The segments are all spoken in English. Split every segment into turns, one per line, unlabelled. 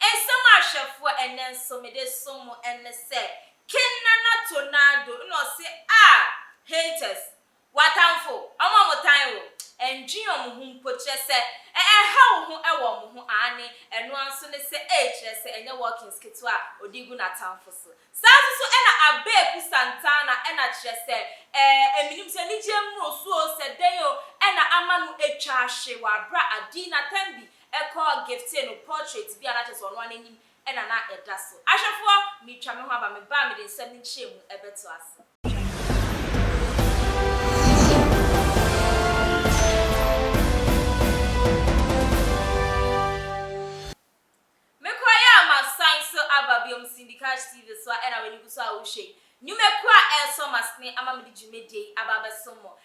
Ensema ahwefo enenso me de somo enese. Kenana tornado no say haters. Watamfo, omomotan wo. Enjin omuhu mpoche se ha wo hu ewo mo hu ane eno anso ne se kire se enye walking skitu a odigu na tamfo so. Sanso ena Abeiku Santana ena kire se eminim se ni jemro so se deyo ena amanu etwa ahwe wa bra adina tambi call gifting no portrait bi anache so no anim ena na eda so. Ahwefo mi twa me ho aba me ba me de nsam ni kyemu ebeto ase. Syndicated TV so era we nigu so a wo hwe nyumekwa eso masne amamedi jumede ababa somo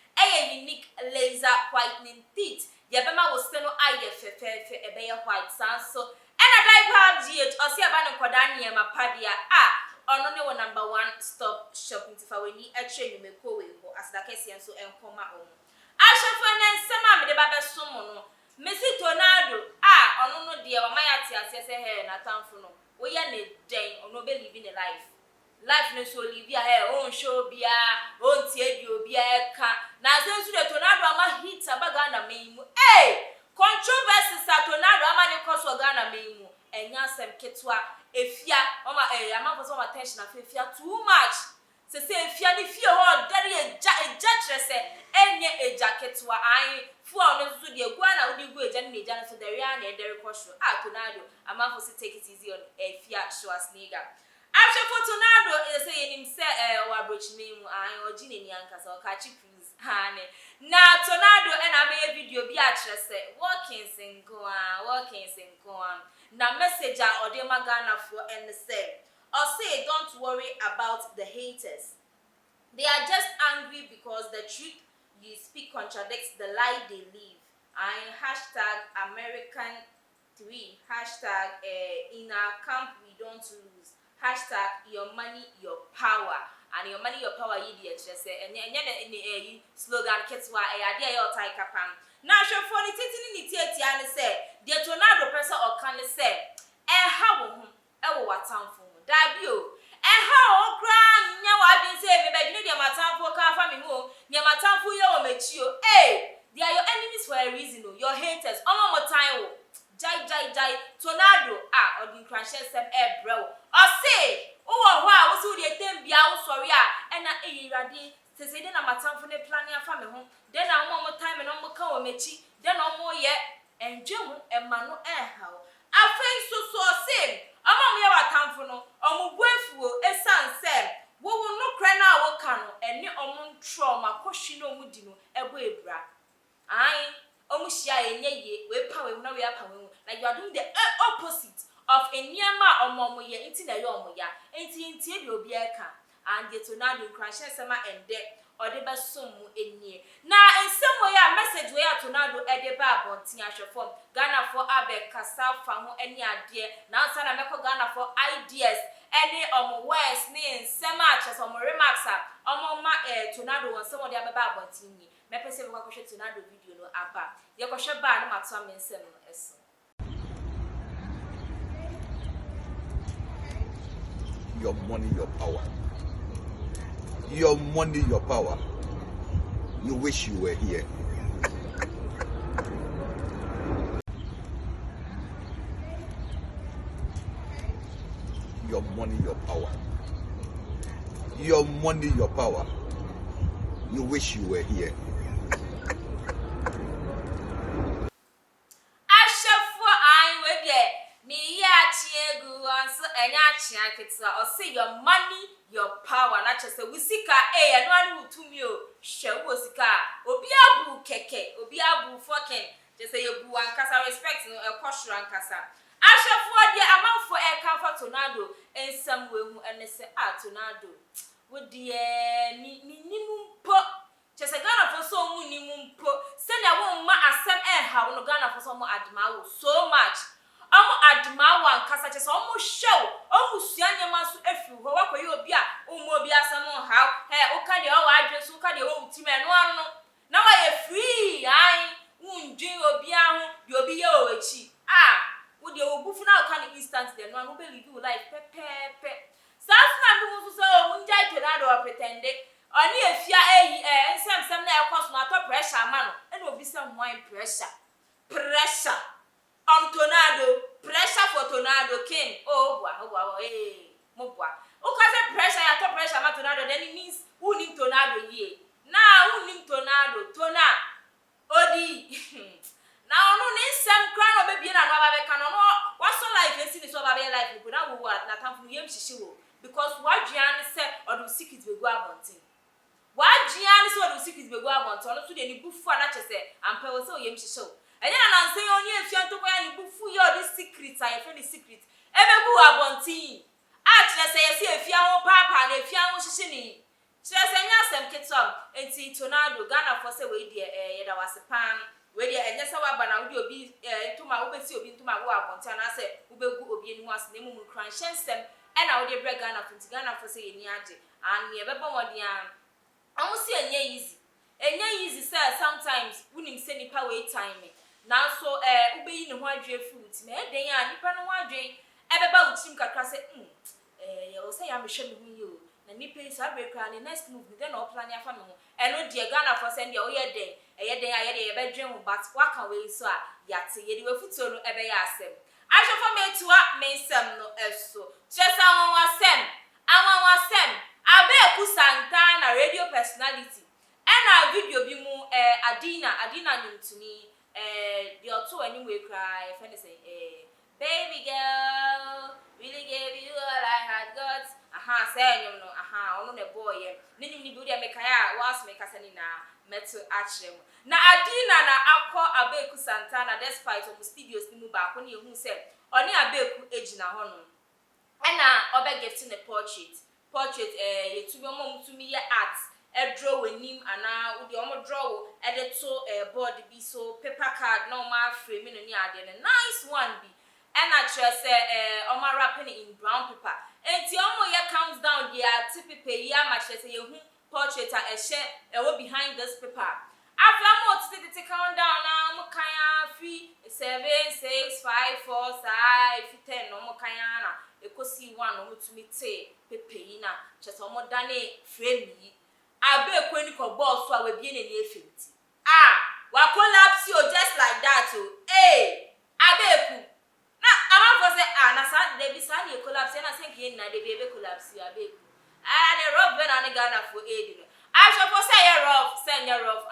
unique laser whitening teeth ye bema wo se no aye fefefe ebeye white sanso ena dai pa gh osi aba ne koda ne ma padia ono ne wo number 1 stop shopping tifa weni etwe nyumekwa we ho asadakese enso enkoma omo ahwefo ne nsema me de baba somo no Messi Tornado ono no de wa mayati asese he na tamfo no we ya ne den ono be living a life no so live here on show bia on tie bi obi eka na sensu de Tornado ama hit abaga na meimu controversy sa Tornado ama ne koso ga na meimu enya sem ketwa efia oma ama for some attention afia too much se efia ni fie ho dare eja trese enye eja ketwa fu ono so de gua na odi gu eja na eja na so dare na edere kwosho Tornado ama for say take it easy on efia Schwarzenegger after for Tornado say him say wa broach name ogine ni ankasa o ka chi cruise na Tornado na be video bi a kire say walking single na message a ode magana for and say don't worry about the haters. They are just angry because the truth you speak contradicts the lie they live. #American 3 in our camp we don't lose. #your money your power. And your money your power you dey say and slogan ketwa ade ayo tai kapam. Na hwefo ni titini ni tietia ne say the Tornado person or can say ha wo hu wo watamfo dabio ha o kra nya wa bin say me be de matamfo ka fa me hu ne matamfo ye o machio they are your enemies for a reason your haters omo time wo jai Tornado odin crashes sem brew o say wo ho a wo so de tem bia wo sori a na eyirade se de na matamfo ne plan ya fa me hu de na omo time no mo ka o machi de na omo ye enjemu ema no ha afei so say amam ye watamfo no omubuafuo esanse wo no kra na wo ka no ene omu ntro makohwi no mu di no ebo ebra omuhia enye we pa we na we apa we like you are doing the opposite of eniema omomo ye nti na ye omo ya nti bi obi eka and the Tornado crash sema ende ode besom enie na ensemo ya message we ya Tornado ede ba abontin ahwefo Ghana for Abeiku fa ho eni ade na ansa na meko Ghana for ideas ene omo words ne ensema acheso omo remarks omo ma Tornado won semo de abeba abontin ni mepese kwa kwhwe Tornado video no aba ye kwhwe ba na mato amensem no eso.
Your money, your power. Your money, your power. You wish you were here. Your money, your power. Your money, your power. You wish you were here.
Or say your money, your power. Not just say we sika and one who to me show sika. Obiabu keke, obiabu fucking. Just say you bu and kasa respect no a kosher and kasa. Asha for the amount for a comfort Tornado in some way and say Tornado. Would the minimum pop. Just a Ghana for so minimum pop. Send a woman as some air how no Ghana for some admire so much. Admawa kasa chese omo show omo suanya maso efi ho wakwa ye obi a omo obi asam how oka de o address oka de o utime no na wa ye free unjin obi ahu de obi ye o echi wo de obufu na oka one instant the no be live life pepe sans na bi so so unja tornado or pretend oni afia ensem na ekos no ato pressure ama no e na obi se hwan pressure on tornado pressure for tornado king oh boy mo boy o ka say pressure ya to pressure ama tornado then it means who nim tornado ye now who nim tornado odi na onu ni nsem kra no be bie na no ba be ka no what so life esi ni so ba be life ko na wo na tamfu yem hihye wo because wadua ni se odu secret be go abontin wadua ni se odu secret be go abontin ono so de ni bufu na chese ampa wo se oyem hihye wo enye na nanse oni afia ntoko ya ni bufu ye odu secret a ye fe ni secret e be go abontin a chese ye se afia ho papa na afia ho hihye ni chese nya asem ketom enti tornado Ghana for se we de ye da wasepan we de enye se wa ba na wo de obi ntoma wo be si obi ntoma wo abontin na se wo be gu obi eni wase na mu kran hyensem e na wo de bre Ghana for se ye ni age an ye be ba wodi an amu se enye easy say sometimes wunim se nipa we time na so wo be yi ne ho adwe fruit na e den a nipa no ho adwe e be ba utim kakra se ye wo se ya mehwe me hu yi o na nipa is Abeiku and the next move then no plan ya fa me ho eno de Ghana for send o ye den a ye de be dwen ho but waka we so a yate ye de we futuo no e be ya asem asho for me tuwa me nsem no eso chesa won wasem Abeiku Santana radio personality ena video bi mu Adina nyuntuni the oto anyway cry e fe say baby girl really gave you all I had got say no ono ne boy ye ni bi odi ameka ya was make asani na metal achrem na Adina na akọ Abeiku Santana despite of studios ni mu ba ko ne ehun se oni Abeiku ejina ho no na obe gifting a portrait yetubi omo mutumi ye art e draw wenim ana odi omo draw e de to board bi so paper card na omo frame no ni ade ne nice one bi and I just omo wrapping in brown paper enti omo ye counts down dia tipepe ya ma che say ye hu portrait a share e wo behind this paper after mo titi count down na mo kan fi 7 6 5 4 5 10 no mo kan na ekosi 1 no mutumi te pepe yi na che say omo dane frame yi Abeiku ni ko boss so a we bie ne ni efenti wa collapse you just like that Abeiku na ama for say na sa de bi sa ni collapse na say ke na de bi be collapse Abeiku the rough ben and Ghana for aid no I shall for say rough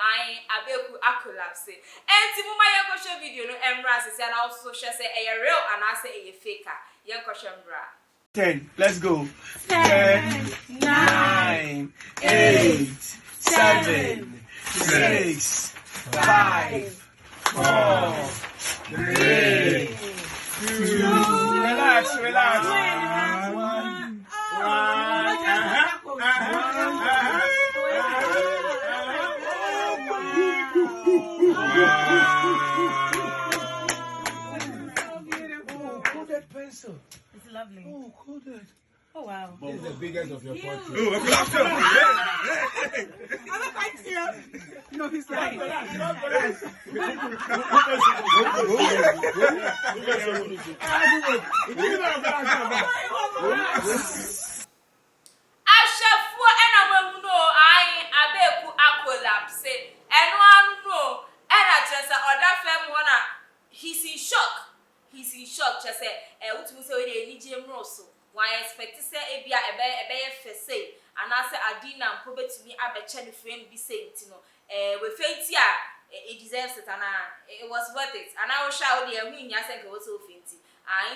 Abeiku collapse enti mu ma ye ko show video no emra say na also share say real and I say faker ye ko show emra
10. Let's go. 10, 9, 8, 7, 6, 5, 4, 3, 2. Relax. 1. Coded pencil.
It's lovely.
Oh, coded.
Oh wow.
This is the biggest of your portraits.
Oh, hey.
I don't like you. No, he's like.
Ashafu ena mamu no Abeiku collapse eno anu no ena chese oda fam ho na he's in shock chese utumu se we dey enije mroso why expect say ebia ebe ye fese anase Adina mpo betumi abeche ne friend bi say ntino we fenti a it deserves it and it was worth it and I will shout the hu nya say nke we so fenti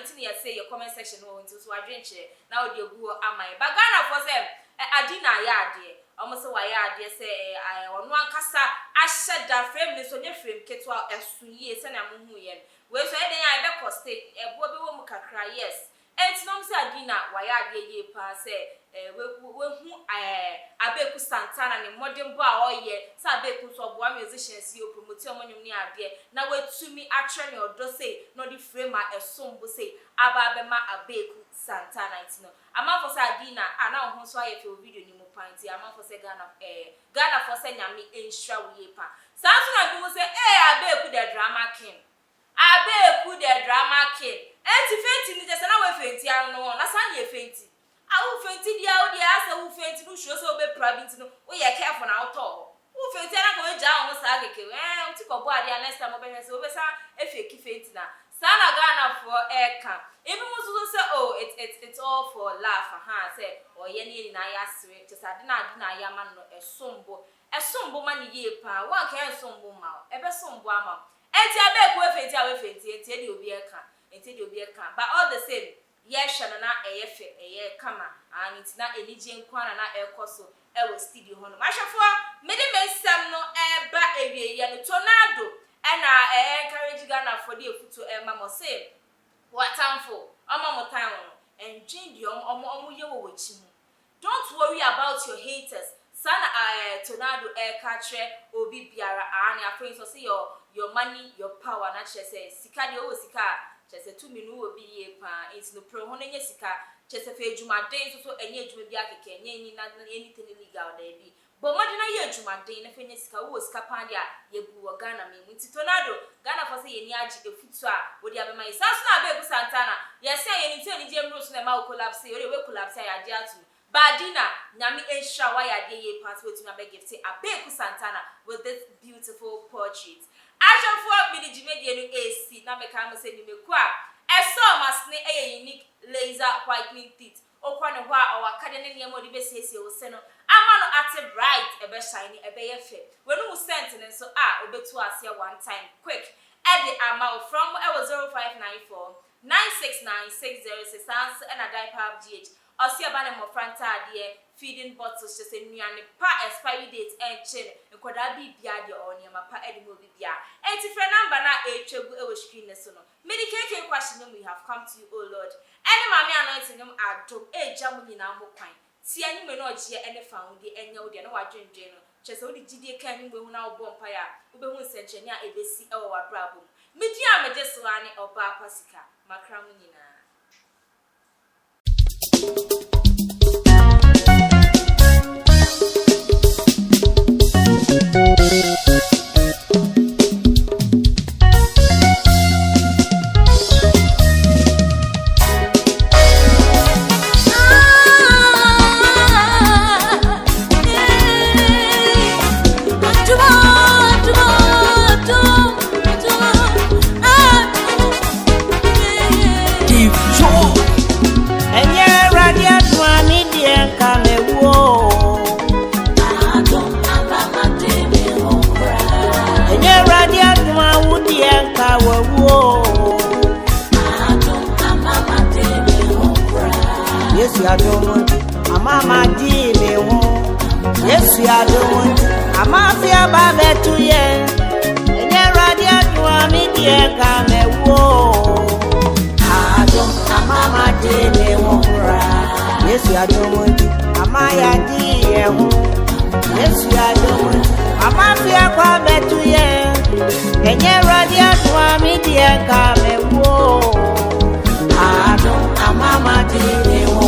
ntini ye say your comment section no nti so adwenche na o de gu amai bagana for say Adina ya ade omo se wa ya ade say onu ankasa ahye da frame ne so nye frame ketwa esuye se na muhu ye we so eden ya be cost ebo be wo mu kakra yes enti no say Adina wa ya ade ye pa say we hu Abeiku Santana ne modern boy oye say Abeiku so boa musicians yo promote omonyum ni ade na watumi atre ne odo say no di frame a esombo say aba be ma Abeiku Santana ntino ama for say Adina ana ho so aye fe video ni mo panti ama for say Ghana for say nyame ensura we pa sanso na bi mo say Abeiku the drama king enti fenti ni fenti. Awu fenti dia wo dia asa wo fenti no hwo so be prabinti no wo ye careful na auto. Wo fenti na ko we ja wo sa keke. Uti ko bo ade next time obehwe se obesa efeki fenti na. Sana Ghana for eka. Even musu say oh it's all for laugh say or ye ni na ya sire just adina ya man no esombo man ye pa one can sombo ma ebe sombo ama enti Abeiku efenti awefenti enti e di obi eka but all the same ye hwe na eyefe eye kama and it's na enije nkwana na ekoso e we studio ho no mahwefo mede mensam no eba ewie ye no tornado ena encourage Ghana for the efuto mama say watamfo omo time no and change your omo ye wo wachi mu. Don't worry about your haters. Sana tornado catcher obi biara and afraid so say your money, your power na chese sika de o sika chese 2 minu obi ye pa it's no pro ho nye sika chese fe adwumaden so enye adwuma bi akeke enye ni na anything illegal there be but modern ye adwumaden na fe nye sika wo sika pan dia ye gu wo Ghana me nti tornado Ghana for say ye ni agi efutu a wo dia be mai saso na Abeiku Santana ye say ye ni tell ni jemro so na ma collapse ye we collapse ya dia atu Badina, Nyami Esha waya ye part with my gift Abeiku Santana with this beautiful portrait. Aja for me the Jimedian AC, na me come say ni me kwa. I saw masne a unique laser whitening teeth. O kwana wa our academy near modi besesi o seno. Amano active bright ebe shiny ebe yefe. When we sent and so obetu asia one time quick. Edit amount from 0594 969 606 and a diaper GH. Osia bane mo franta de feeding bottles just enuane pa expiry date enche nkoda bibia de onyema pa edimo bibia enti frɛ number na etwegu e wo screen so no medication question we have come to you oh Lord any mama anointing them adom eja mu nyina mo kwan ti anyime na ogie ene found de enya wo de na wadwendwen no kyese wo de gidie kan nyime hu na wo bom pa ya wo be hu nsenchene a ebesi e wo wabrabo media mejeso ane oba pasika makra mu nyina.
Yes, you are doing. Mama did me home. Yes, you are doing. I'm mafia babe to ye. And you're ready to me, dear, come and whoa. I don't. Mama did me home. Yes, you are doing. Amaya dear home. Yes, you are doing. I'm mafia babe to ye. And you're ready to me, dear, come and whoa. I don't. Mama did me home.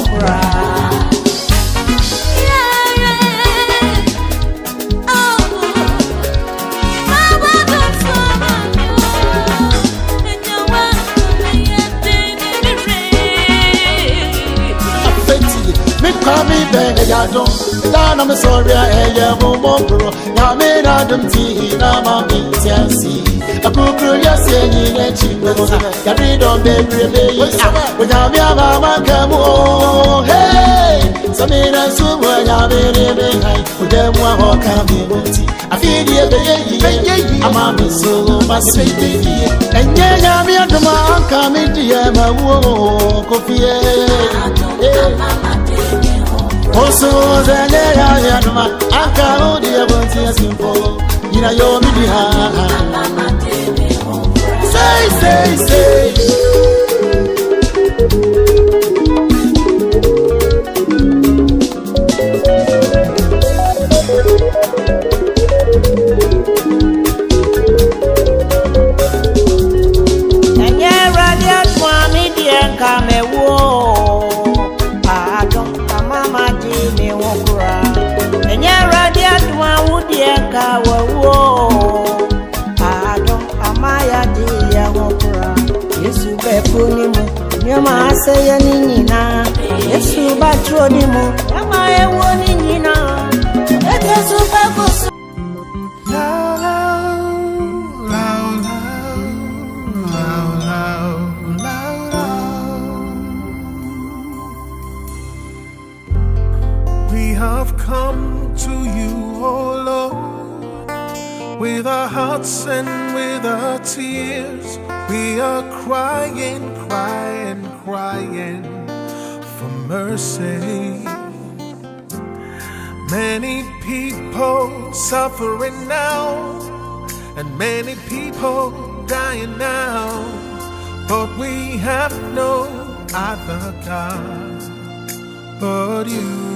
Me beg ya don't. Down I'm sorry I am more bro. Now me na dum ti na ma mi tiansi. A kukru ya senyi ne chimbo. Ya read on baby baby. When ya me aba makamu. Hey, so me na suwa ya me me hai. Udemu a ho ka me moti. I feel the ye. Ama me so ma sweet baby. Enye ya me aduma anka me die ma wo kofie. Also, the lady Anka, oh, dear, won't see a simple. You know, you're me. Say.
And you're ready to me, dear, come and whoa. Me wokura enya radi atwa wudi enka wawo adom amaya di ya wokura Yesu be poni mu nyoma aseye ni nyina batro ni mo ama ewo ni nyina ete super kusu
We have come to you, oh Lord, with our hearts and with our tears. We are crying, crying, crying for mercy. Many people suffering now, and many people dying now, but we have no other God but you.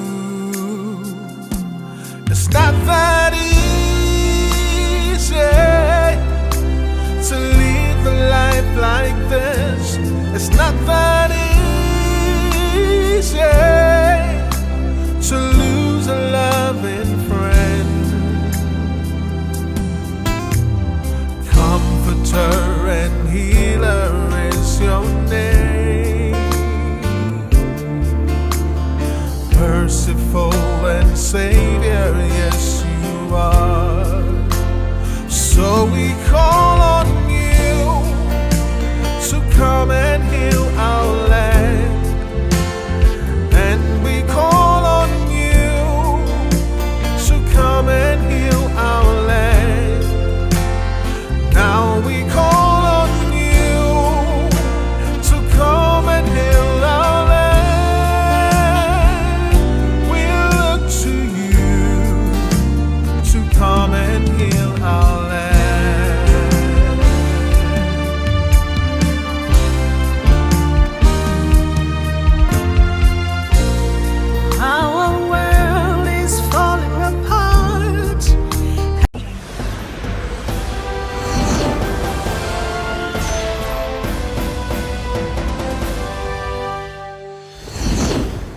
It's not that easy to live a life like this. It's not that easy to lose a loving friend. Comforter and healer is your name. Merciful and Savior, yes you are. So we call on you to come and heal our land. And we call on you to come and heal our land. Now we call on you to come and heal our land. We look to you to come and heal